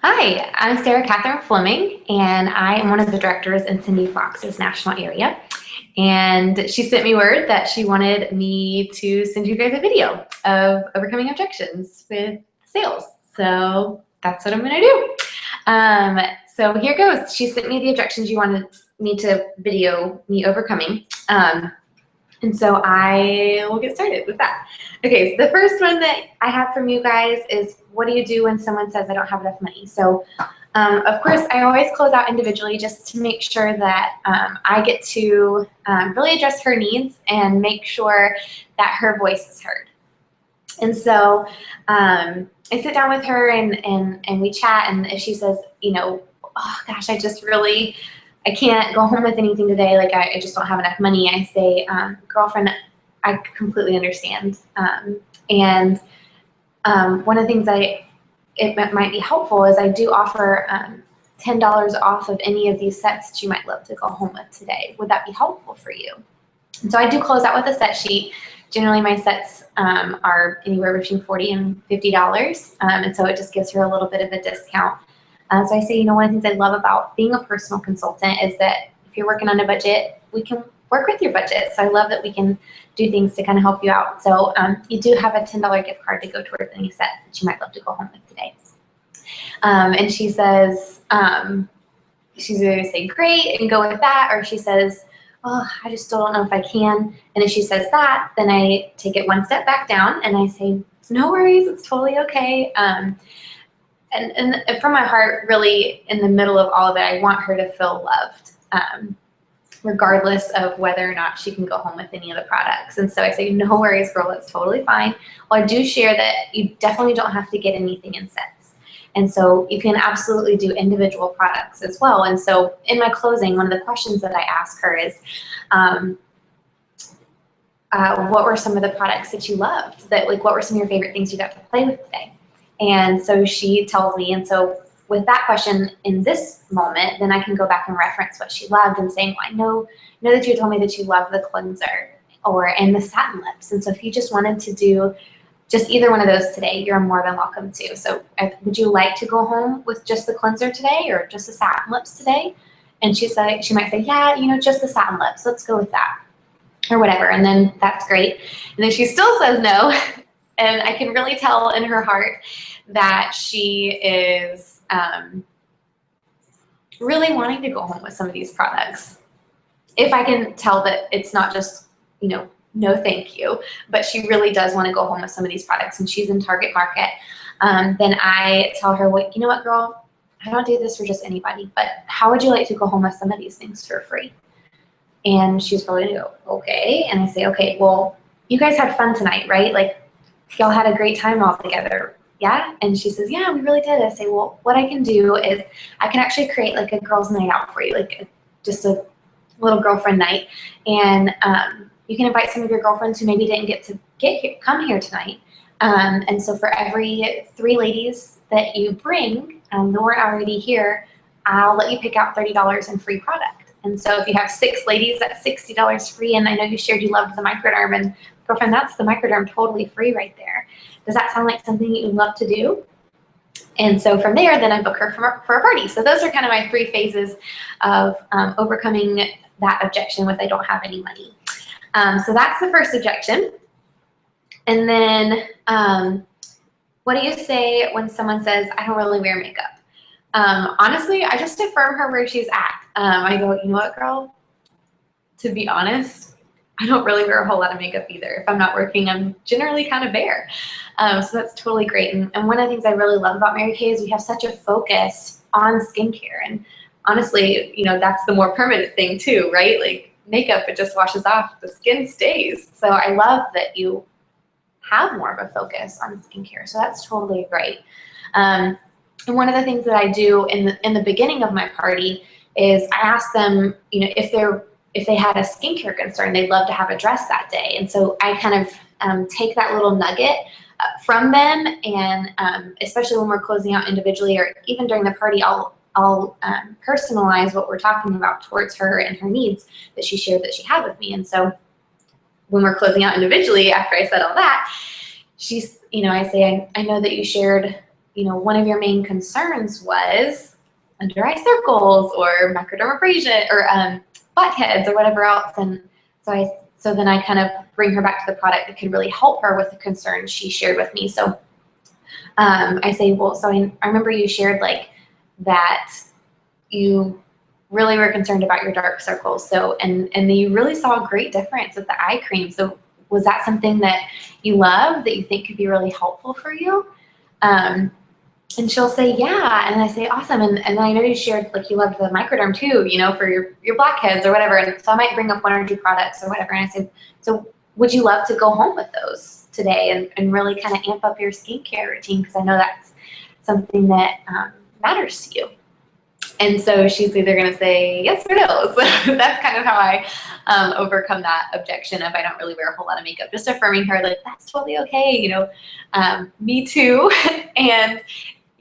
Hi, I'm Sarah Catherine Fleming, and I am one of the directors in Cindy Fox's national area. And she sent me word that she wanted me to send you guys a video of overcoming objections with sales. So that's what I'm going to do. So here goes. She sent me the objections you wanted me to video me overcoming. And so I will get started with that. Okay, so the first one that I have from you guys is, what do you do when someone says I don't have enough money? So of course, I always close out individually just to make sure that I get to really address her needs and make sure that her voice is heard. And so I sit down with her and we chat, and if she says, oh gosh, I can't go home with anything today, like I just don't have enough money, I say, girlfriend, I completely understand. And one of the things it might be helpful is I do offer $10 off of any of these sets that you might love to go home with today. Would that be helpful for you? And so I do close out with a set sheet. Generally, my sets are anywhere between $40 and $50, and so it just gives her a little bit of a discount. So I say, one of the things I love about being a personal consultant is that if you're working on a budget, we can work with your budget. So I love that we can do things to kind of help you out. So you do have a $10 gift card to go towards any set that you might love to go home with today. And she says, she's either say great and go with that, or she says, oh, I just still don't know if I can. And if she says that, then I take it one step back down and I say, no worries, it's totally okay. And from my heart, really, in the middle of all of it, I want her to feel loved, regardless of whether or not she can go home with any of the products. And so I say, no worries, girl, it's totally fine. Well, I do share that you definitely don't have to get anything in sets. And so you can absolutely do individual products as well. And so in my closing, one of the questions that I ask her is, what were some of the products that you loved? What were some of your favorite things you got to play with today? And so she tells me, and so with that question in this moment, then I can go back and reference what she loved and saying, well, I know that you told me that you love the cleanser and the satin lips. And so if you just wanted to do just either one of those today, you're more than welcome to. So would you like to go home with just the cleanser today or just the satin lips today? And she might say, yeah, just the satin lips. Let's go with that or whatever. And then that's great. And then she still says no. And I can really tell in her heart that she is really wanting to go home with some of these products. If I can tell that it's not just, no thank you, but she really does want to go home with some of these products and she's in target market, then I tell her, well, you know what, girl, I don't do this for just anybody, but how would you like to go home with some of these things for free? And she's probably going to go, okay. And I say, okay, well, you guys had fun tonight, right? Like, y'all had a great time all together, yeah? And she says, yeah, we really did. I say, well, what I can do is I can actually create like a girls' night out for you, like just a little girlfriend night. And you can invite some of your girlfriends who maybe didn't get to come here tonight. And so for every 3 ladies that you bring, that weren't already here, I'll let you pick out $30 in free product. And so if you have 6 ladies, that's $60 free. And I know you shared you loved the microderm, and girlfriend, that's the microderm totally free right there. Does that sound like something you'd love to do? And so from there, then I book her for a party. So those are kind of my 3 phases of overcoming that objection with I don't have any money. So that's the first objection. And then what do you say when someone says, I don't really wear makeup? Honestly, I just affirm her where she's at. I go, you know what, girl? To be honest, I don't really wear a whole lot of makeup either. If I'm not working, I'm generally kind of bare. So that's totally great. And one of the things I really love about Mary Kay is we have such a focus on skincare. And honestly, that's the more permanent thing too, right? Like makeup, it just washes off, the skin stays. So I love that you have more of a focus on skincare. So that's totally great. And one of the things that I do in the beginning of my party is I ask them, if they had a skincare concern they'd love to have addressed that day. And so I kind of take that little nugget from them, and especially when we're closing out individually or even during the party, I'll personalize what we're talking about towards her and her needs that she shared that she had with me. And so when we're closing out individually, after I said all that, I say, I know that you shared one of your main concerns was under eye circles or microdermabrasion or blackheads or whatever else. And so then I kind of bring her back to the product that could really help her with the concerns she shared with me. So I say, well, so I remember you shared like that you really were concerned about your dark circles. So, and you really saw a great difference with the eye cream. So was that something that you love, that you think could be really helpful for you? And she'll say, yeah. And I say, awesome. And I know you shared, like, you loved the microderm too, for your blackheads or whatever. And so I might bring up 1 or 2 products or whatever. And I say, so would you love to go home with those today and really kind of amp up your skincare routine? Because I know that's something that matters to you. And so she's either going to say yes or no. So that's kind of how I overcome that objection of I don't really wear a whole lot of makeup. Just affirming her, like, that's totally okay, me too. And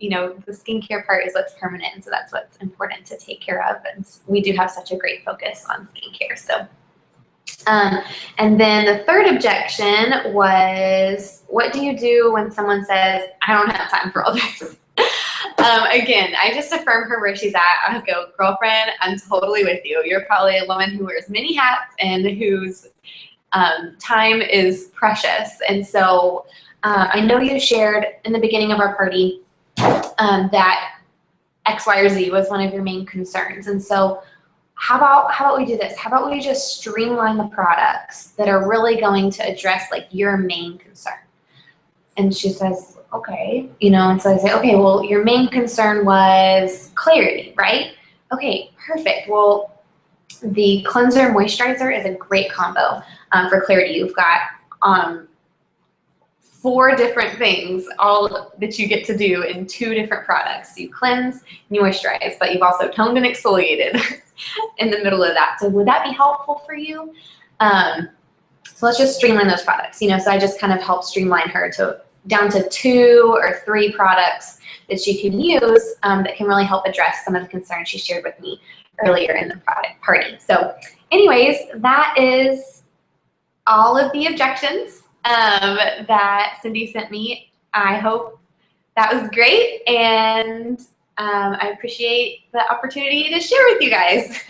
the skincare part is what's permanent, and so that's what's important to take care of. And we do have such a great focus on skincare. So, and then the third objection was, what do you do when someone says, I don't have time for all this? Again, I just affirm her where she's at. I go, girlfriend, I'm totally with you. You're probably a woman who wears many hats and whose time is precious. And so I know you shared in the beginning of our party that X, Y, or Z was one of your main concerns. And so how about we do this? How about we just streamline the products that are really going to address like your main concern? And she says, okay, and so I say, okay, well, your main concern was clarity, right? Okay, perfect. Well, the cleanser moisturizer is a great combo for clarity. You've got 4 different things all that you get to do in 2 different products. You cleanse and you moisturize, but you've also toned and exfoliated in the middle of that. So would that be helpful for you? So let's just streamline those products. So I just kind of help streamline her down to 2 or 3 products that she can use that can really help address some of the concerns she shared with me earlier in the product party. So anyways, that is all of the objections that Cindy sent me. I hope that was great, and I appreciate the opportunity to share with you guys.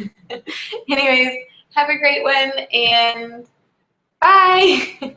Anyways, have a great one, and bye.